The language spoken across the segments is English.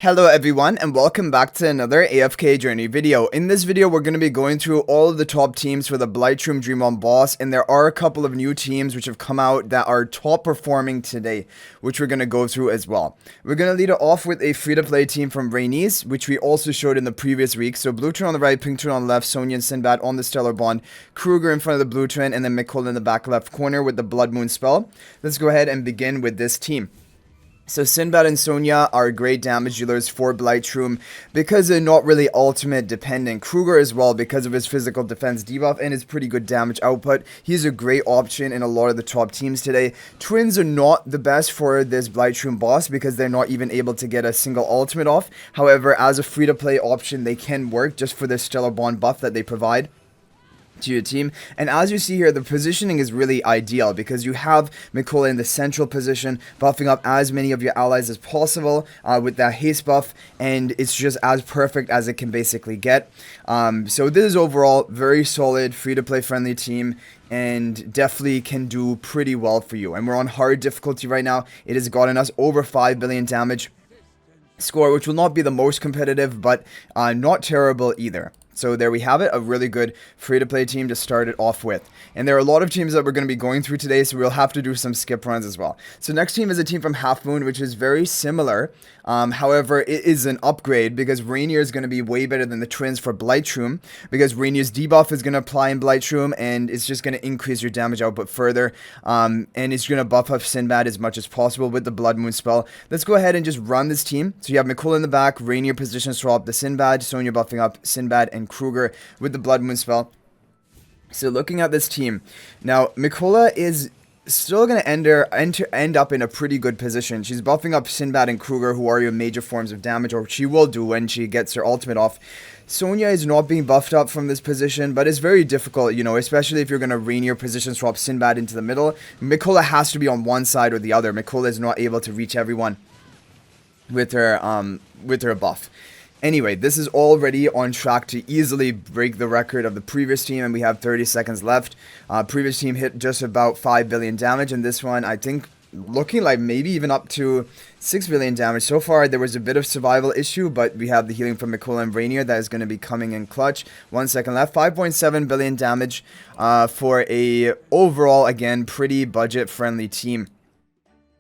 Hello everyone and welcome back to another AFK journey video. In this video we're going to be going through all of the top teams for the Blightshroom Dream On boss, and there are a couple of new teams which have come out that are top performing today, which we're going to go through as well. We're going to lead it off with a free-to-play team from Rainy's, which we also showed in the previous week. So Blue Twin on the right, Pink Twin on the left, Sonya and Sinbad on the Stellar Bond, Kruger in front of the Blue Twin, and then Mikola in the back left corner with the Blood Moon spell. Let's go ahead and begin with this team. So Sinbad and Sonya are great damage dealers for Blightshroom because they're not really ultimate dependent. Kruger as well because of his physical defense debuff and his pretty good damage output. He's a great option in a lot of the top teams today. Twins are not the best for this Blightshroom boss because they're not even able to get a single ultimate off. However, as a free-to-play option, they can work just for the Stellar Bond buff that they provide to your team. And as you see here, the positioning is really ideal because you have Mikola in the central position, buffing up as many of your allies as possible with that haste buff, and it's just as perfect as it can basically get. So this is overall very solid, free-to-play friendly team, and definitely can do pretty well for you. And we're on hard difficulty right now. It has gotten us over 5 billion damage score, which will not be the most competitive, but not terrible either. So there we have it, a really good free-to-play team to start it off with. And there are a lot of teams that we're going to be going through today, so we'll have to do some skip runs as well. So next team is a team from Half Moon, which is very similar. However, it is an upgrade because Rainier is going to be way better than the Twins for Blightshroom, because Rainier's debuff is going to apply in Blightshroom, and it's just going to increase your damage output further. And it's going to buff up Sinbad as much as possible with the Blood Moon spell. Let's go ahead and just run this team. So you have Mikola in the back, Rainier position swap the Sinbad, Sonya buffing up Sinbad and Kruger with the Blood Moon spell. So looking at this team, now Mikola is still going to end up in a pretty good position. She's buffing up Sinbad and Kruger, who are your major forms of damage, or she will do when she gets her ultimate off. Sonya is not being buffed up from this position, but it's very difficult, you know, especially if you're going to Rainier position swap Sinbad into the middle. Mikola has to be on one side or the other. Mikola is not able to reach everyone with her buff. Anyway, this is already on track to easily break the record of the previous team, and we have 30 seconds left. Previous team hit just about 5 billion damage, and this one, I think, looking like maybe even up to 6 billion damage. So far, there was a bit of survival issue, but we have the healing from Mikola and Rainier that is going to be coming in clutch. 1 second left. 5.7 billion damage for a overall, again, pretty budget-friendly team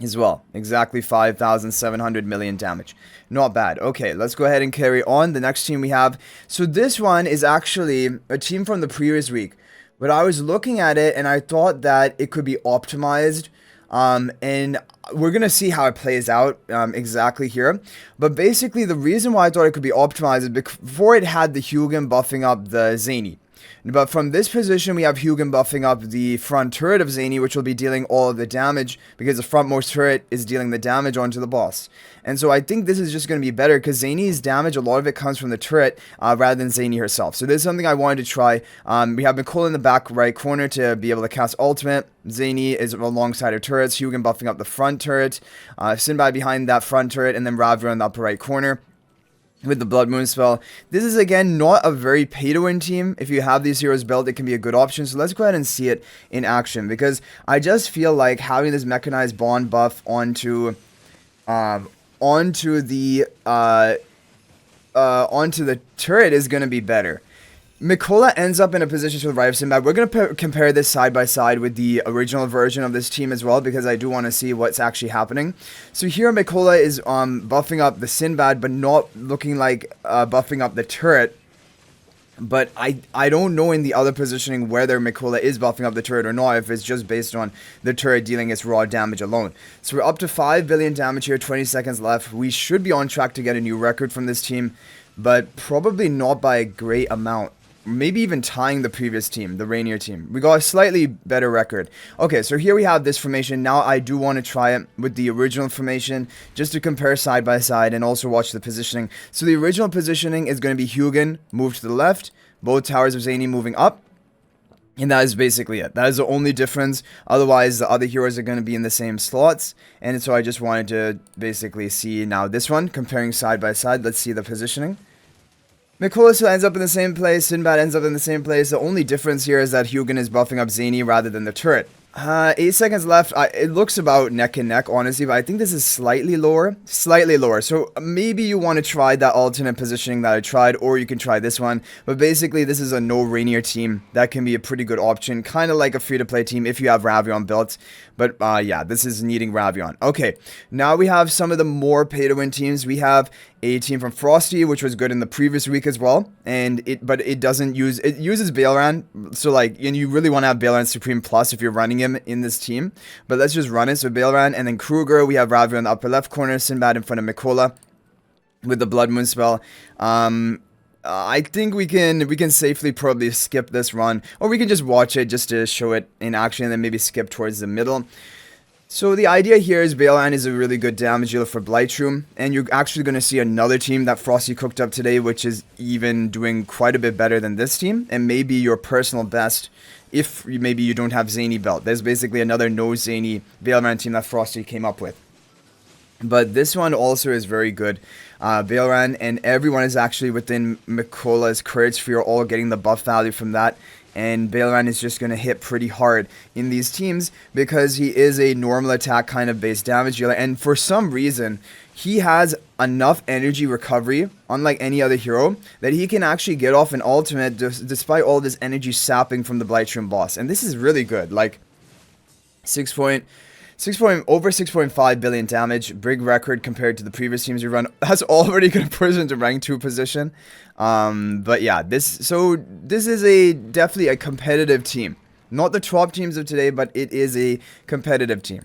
as well. Exactly 5,700 million damage. Not bad. Okay, let's go ahead and carry on. The next team we have, so this one is actually a team from the previous week, but I was looking at it and I thought that it could be optimized, and we're gonna see how it plays out exactly here. But basically the reason why I thought it could be optimized is before it had the Hugin buffing up the Zany. But from this position, we have Hugin buffing up the front turret of Zany, which will be dealing all of the damage, because the frontmost turret is dealing the damage onto the boss. And so I think this is just going to be better, because Zany's damage, a lot of it comes from the turret, rather than Zany herself. So this is something I wanted to try. We have Mikola in the back right corner to be able to cast ultimate. Zany is alongside her turrets, Hugin buffing up the front turret, Sinbad behind that front turret, and then Ravra in the upper right corner with the Blood Moon spell. This is, again, not a very pay-to-win team. If you have these heroes built, it can be a good option. So let's go ahead and see it in action, because I just feel like having this mechanized bond buff onto the turret is going to be better. Mikola ends up in a position to the right of Sinbad. We're going to compare this side by side with the original version of this team as well, because I do want to see what's actually happening. So here Mikola is buffing up the Sinbad, but not looking like buffing up the turret. But I don't know in the other positioning whether Mikola is buffing up the turret or not, if it's just based on the turret dealing its raw damage alone. So we're up to 5 billion damage here, 20 seconds left. We should be on track to get a new record from this team, but probably not by a great amount. Maybe even tying the previous team, the Rainier team. We got a slightly better record. Okay, so here we have this formation. Now I do want to try it with the original formation, just to compare side by side and also watch the positioning. So the original positioning is going to be Hugin, move to the left, both towers of Zany moving up, and that is basically it. That is the only difference. Otherwise, the other heroes are going to be in the same slots, and so I just wanted to basically see now this one, comparing side by side. Let's see the positioning. Mikola still ends up in the same place, Sinbad ends up in the same place. The only difference here is that Hugin is buffing up Zany rather than the turret. 8 seconds left. It looks about neck and neck, honestly, but I think this is slightly lower. Slightly lower. So maybe you want to try that alternate positioning that I tried, or you can try this one. But basically, this is a no Rainier team. That can be a pretty good option. Kind of like a free-to-play team if you have Ravion built. But yeah, this is needing Ravion. Okay, now we have some of the more pay-to-win teams. We have a team from Frosty, which was good in the previous week as well, but it doesn't use, it uses Bailran, so like, and you really want to have Bailran Supreme Plus if you're running him in this team, but let's just run it. So Bailran, and then Kruger, we have Ravi in the upper left corner, Sinbad in front of Mikola with the Blood Moon spell. I think we can safely probably skip this run, or we can just watch it just to show it in action, and then maybe skip towards the middle. So the idea here is Bailran is a really good damage dealer for Blightshroom, and you're actually going to see another team that Frosty cooked up today, which is even doing quite a bit better than this team, and maybe your personal best if maybe you don't have Zany built. There's basically another no Zany Bailran team that Frosty came up with. But this one also is very good. Bailran and everyone is actually within Mikola's Courage Sphere, all getting the buff value from that. And Bailran is just going to hit pretty hard in these teams because he is a normal attack kind of base damage dealer. And for some reason, he has enough energy recovery, unlike any other hero, that he can actually get off an ultimate despite all this energy sapping from the Blightshroom boss. And this is really good. Like, over 6.5 billion damage, big record compared to the previous teams you run. That's already going to push into rank 2 position. But yeah, this is definitely a competitive team. Not the top teams of today, but it is a competitive team.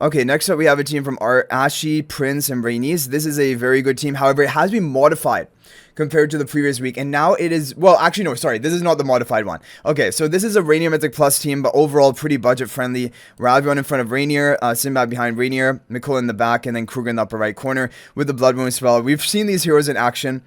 Okay, next up we have a team from Ashi, Prince, and Rainis. This is a very good team. However, it has been modified compared to the previous week, and now it is, well, actually no, sorry, this is not the modified one. Okay, so this is a Rainier Mythic Plus team, but overall pretty budget friendly. Ravion in front of Rainier, Sinbad behind Rainier, Mikola in the back, and then Kruger in the upper right corner with the Blood Moon spell. We've seen these heroes in action.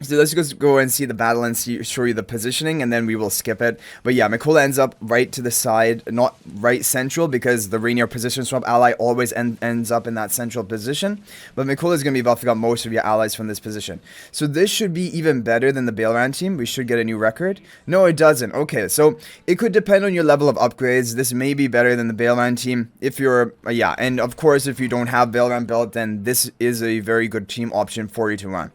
So let's just go and see the battle and show you the positioning, and then we will skip it. But yeah, Mikola ends up right to the side, not right central, because the Rainier position swap ally always ends up in that central position. But Mikola is going to be buffing up most of your allies from this position. So this should be even better than the Bailran team. We should get a new record. No, it doesn't. Okay, so it could depend on your level of upgrades. This may be better than the Bailran team if you're, yeah, and of course if you don't have Bailran built, then this is a very good team option for you to run.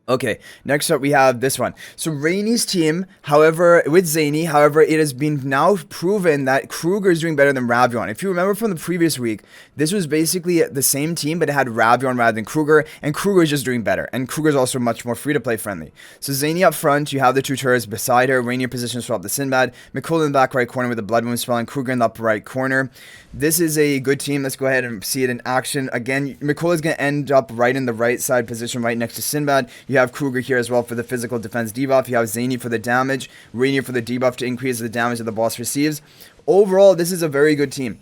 Okay, next up we have this one. So Rainey's team, however, with Zany, however, it has been now proven that Kruger is doing better than Ravion. If you remember from the previous week, this was basically the same team, but it had Ravion rather than Kruger, and Kruger is just doing better. And Kruger is also much more free-to-play friendly. So Zany up front, you have the two turrets beside her, Rainier position swap the Sinbad, Mikola in the back right corner with the Blood Moon spell, and Kruger in the upper right corner. This is a good team. Let's go ahead and see it in action. Again, Mikola is going to end up right in the right side position, right next to Sinbad. You have Kruger here as well for the physical defense debuff. You have Zany for the damage, Rainier for the debuff to increase the damage that the boss receives. Overall, this is a very good team.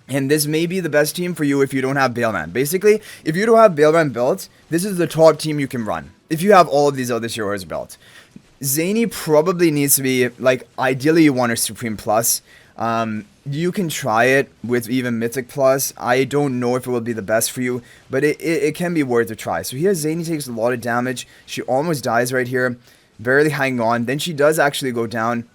And this may be the best team for you if you don't have Bailran. Basically, if you don't have Bailran built, this is the top team you can run. If you have all of these other heroes built. Zany probably needs to be, like, ideally you want a Supreme Plus. You can try it with even Mythic Plus. I don't know if it will be the best for you, but it can be worth a try. So here Zany takes a lot of damage. She almost dies right here, barely hanging on. Then she does actually go down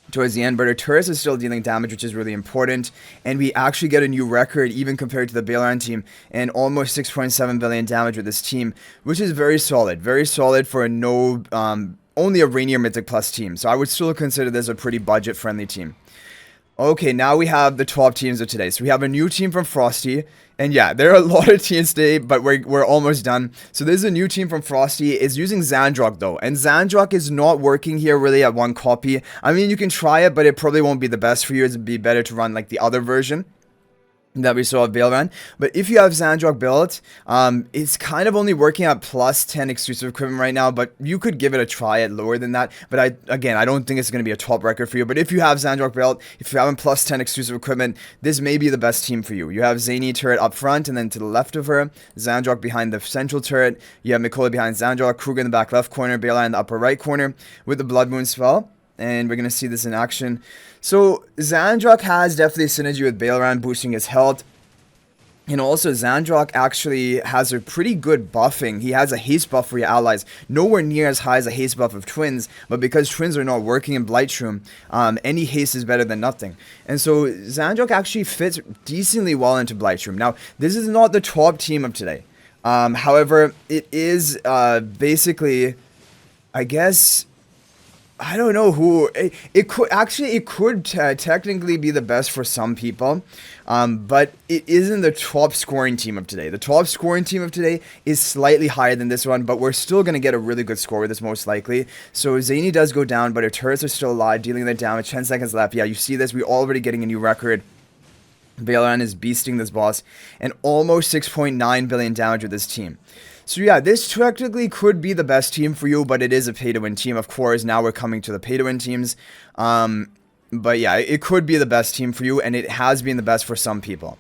towards the end, but her turret is still dealing damage, which is really important. And we actually get a new record even compared to the Bailran team, and almost 6.7 billion damage with this team, which is very solid. Very solid for a no, only a Rainier Mythic Plus team. So I would still consider this a pretty budget-friendly team. Okay, now we have the top teams of today. So we have a new team from Frosty. And yeah, there are a lot of teams today, but we're almost done. So there's a new team from Frosty. It's using Zandrock though. And Zandrock is not working here really at one copy. I mean, you can try it, but it probably won't be the best for you. It'd be better to run like the other version that we saw of Bailran. But if you have Zandrock built, it's kind of only working at plus 10 exclusive equipment right now, but you could give it a try at lower than that. But again, I don't think it's going to be a top record for you. But if you have Zandrock built, if you have plus 10 exclusive equipment, this may be the best team for you. You have Zany turret up front, and then to the left of her, Zandrock behind the central turret. You have Mikola behind Zandrock, Kruger in the back left corner, Bailran in the upper right corner with the Blood Moon spell. And we're going to see this in action. So Zandrock has definitely synergy with Bailran, boosting his health. And also, Zandrock actually has a pretty good buffing. He has a haste buff for your allies. Nowhere near as high as a haste buff of Twins, but because Twins are not working in Blightshroom, any haste is better than nothing. And so, Zandrock actually fits decently well into Blightshroom. Now, this is not the top team of today. However, it is basically, I guess... I don't know who it could actually technically be the best for some people, but it isn't the top scoring team of today. The top scoring team of today is slightly higher than this one, but we're still gonna get a really good score with this most likely. So Zany does go down, but her turrets are still alive, dealing the damage. 10 seconds left. Yeah, you see this. We're already getting a new record. Valoran is beasting this boss, and almost 6.9 billion damage with this team. So yeah, this technically could be the best team for you, but it is a pay-to-win team, of course. Now we're coming to the pay-to-win teams. But yeah, it could be the best team for you, and it has been the best for some people.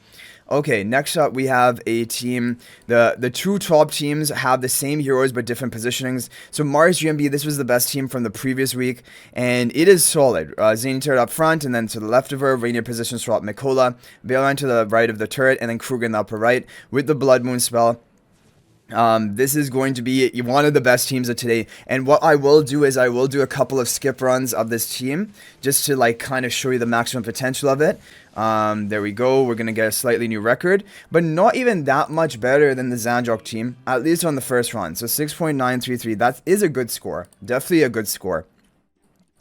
Okay, next up we have a team. The two top teams have the same heroes but different positionings. So Mars GMB, this was the best team from the previous week, and it is solid. Zany turret up front, and then to the left of her, Rainier position swap Mikola, Valoran to the right of the turret, and then Kruger in the upper right with the Blood Moon spell. This is going to be one of the best teams of today, and what I will do is I will do a couple of skip runs of this team just to like kind of show you the maximum potential of it. There we go. We're gonna get a slightly new record, but not even that much better than the Zandrock team, at least on the first run. So 6.933, that is a good score, definitely a good score.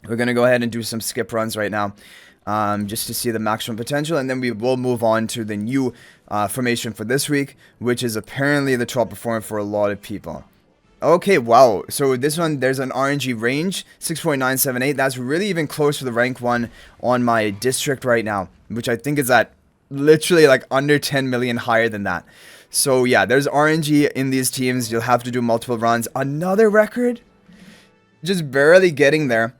We're gonna go ahead and do some skip runs right now, just to see the maximum potential, and then we will move on to the new formation for this week, which is apparently the top performer for a lot of people. Okay, wow. So this one, there's an RNG range, 6.978. That's really even close to the rank 1 on my district right now, which I think is at literally like under 10 million higher than that. So yeah, there's RNG in these teams. You'll have to do multiple runs. Another record? Just barely getting there.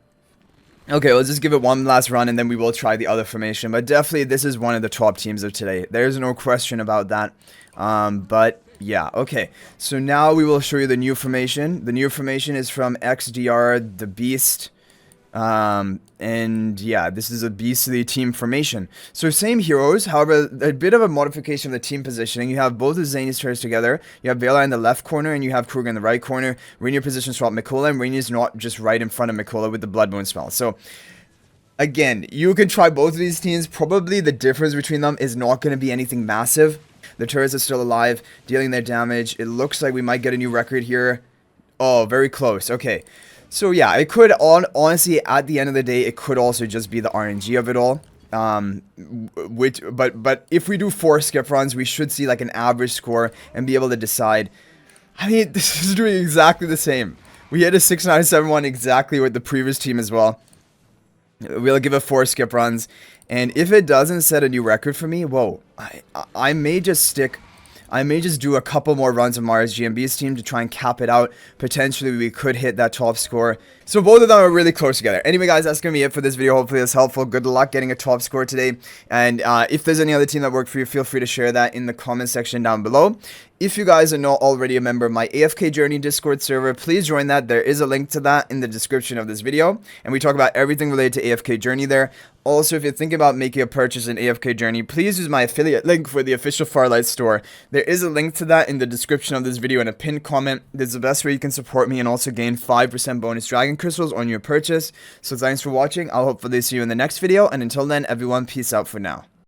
Okay, let's just give it one last run, and then we will try the other formation. But definitely, this is one of the top teams of today. There's no question about that. But yeah, okay. So now we will show you the new formation. The new formation is from XDR, the Beast. And yeah, this is a beastly team formation. So same heroes, however, a bit of a modification of the team positioning. You have both of Zany's turrets together. You have Vela in the left corner, and you have Kruger in the right corner. Rainier position swap Mikola, and Rainier's not just right in front of Mikola with the Blood Moon spell. So again, you can try both of these teams. Probably the difference between them is not going to be anything massive. The turrets are still alive, dealing their damage. It looks like we might get a new record here. Oh, very close. Okay. So yeah, it could honestly, at the end of the day, it could also just be the RNG of it all. But if we do 4 skip runs, we should see like an average score and be able to decide. I mean, this is doing exactly the same. We had a 6.971 exactly with the previous team as well. We'll give it 4 skip runs, and if it doesn't set a new record for me, whoa, I may just do a couple more runs of Mars GMB's team to try and cap it out. Potentially, we could hit that top score. So both of them are really close together. Anyway, guys, that's going to be it for this video. Hopefully, it's helpful. Good luck getting a top score today. And if there's any other team that worked for you, feel free to share that in the comment section down below. If you guys are not already a member of my AFK Journey Discord server, please join that. There is a link to that in the description of this video, and we talk about everything related to AFK Journey there. Also, if you're thinking about making a purchase in AFK Journey, please use my affiliate link for the official Farlight store. There is a link to that in the description of this video in a pinned comment. This is the best way you can support me and also gain 5% bonus Dragon Crystals on your purchase. So thanks for watching. I'll hopefully see you in the next video, and until then, everyone, peace out for now.